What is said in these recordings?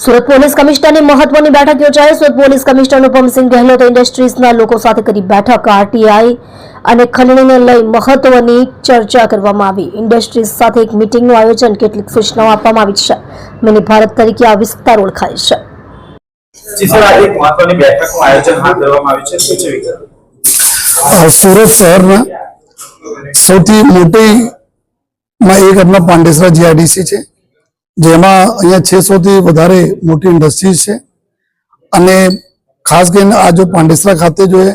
Surat police કમિશનરની મહત્વની બેઠક યોજાઈ। સુરત પોલીસ કમિશનર અનુપમસિંહ ગહેલોતે ઇન્ડસ્ટ્રીઝના લોકો સાથે કરી બેઠક। આરટીઆઈ અને ખંડણીને લઈ મહત્વની ચર્ચા કરવામાં આવી। ઇન્ડસ્ટ્રીઝ સાથે એક મીટિંગનું આયોજન, કેટલીક સૂચનાઓ આપવામાં આવી છે। મિની ભારત તરીકે આ વિસ્તાર ઓળખાય છે। सूरत शहर में सौथी मोटी में एक अपना पांडेसरा जीआईडीसी है, जेमा अहींया 600 थी वधारे मोटी इंडस्ट्रीज है। अने खास करके आ जो पांडेसरा खाते जो है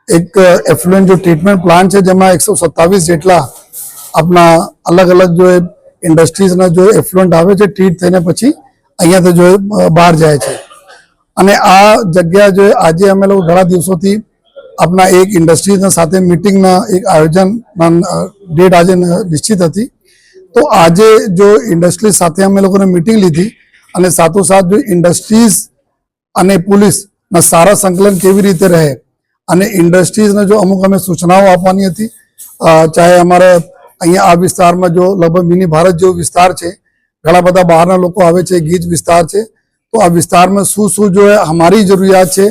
एक एफ्लुएंट जो ट्रीटमेंट प्लांट है, जेमा 127 जेटला अपना अलग अलग जो है इंडस्ट्रीज ना जो एफ्लुएंट आवे छे, ट्रीट थईने पछी अहींया तो जो है बहार जाए छे। अने आ जग्या जो आज अमे लोग घणा दिवसोथी अपना एक इंडस्ट्रीज साथे मीटिंग ना एक आयोजन डेट आज निश्चित थी। तो आज जो इंडस्ट्रीज साथे अमे लोगों ने मीटिंग ली थी अने साथोसाथ जो इंडस्ट्रीज अने पुलिस ना सारा संकलन केवी रीते रहे अने इंडस्ट्रीज ने जो अमुक अमे सूचनाओं आपवानी हती। चाहे अमारे अहींया आ विस्तार में जो लगभग मिनी भारत जो विस्तार है, घणा बधा बहारना लोको आवे छे, गीच विस्तार है। तो आ विस्तार में शू जो है हमारी जरूरियात है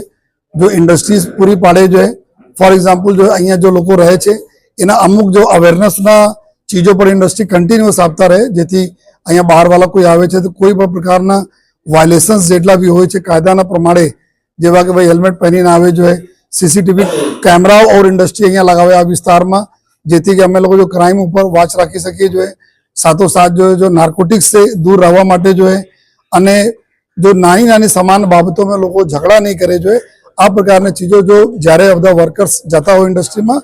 जो इंडस्ट्रीज पूरी पाड़े जो है। फॉर एग्जाम्पल जो अहींया जो लोग रहे छे एना अमुक जो अवेरनेस ना चीजों पर इंडस्ट्री कंटिन्यूअस आपता रहे, जेथी अहींया बहार वाला कोई आवे छे तो कोई पण प्रकारना वायलेशन्स जेटला बी होय छे कायदाना प्रमाणे, जेवा के भाई हेल्मेट पहरीने आवे जो है, सीसीटीवी कैमरा और इंडस्ट्री अहींया लगावे आ विस्तार में, जेथी के अमे लोग जो क्राइम ऊपर वॉच राखी सकीए जो है। साथोसाथ जो नार्कोटिक्स से दूर रहवा माटे जो है अने जो नानी नानी समान बाबतों में लोग झगड़ा नहीं करे जो है। आ प्रकार चीजों जो जयरे बधा वर्कर्स जाता हो इंडस्ट्री में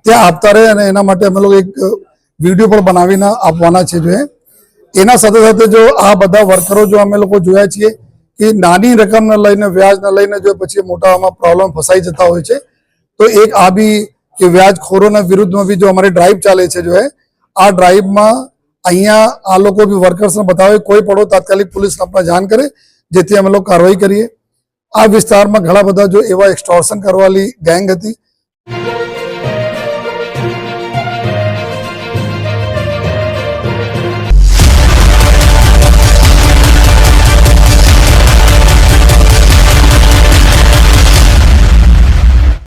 त्या आपता रहे अने एना माटे अमे लोग एक वीडियो पण बनावीने आपवाना छे जो है। एना साथे साथे जो आ बधा वर्करो जो अमे लोग जोया छीए कि नानी रकम ने लईने व्याज ने लईने जो पछी मोटा आमां प्रॉब्लम फसाई जता होय छे। तो एक आ बी कि व्याजखोरोना विरुद्ध में भी जो हमारी ड्राइव चाले छे जो है, आ ड्राइव में अहींया आ लोको भी वर्कर्स ने बतावे कोई पड़ो तात्कालिक पुलिस ने अपना जाण करे, जेथी अमे लोग कार्रवाई करीए। आ विस्तार में घणा बधा जो एवा एक्सटॉर्शन करवाली गैंग हती।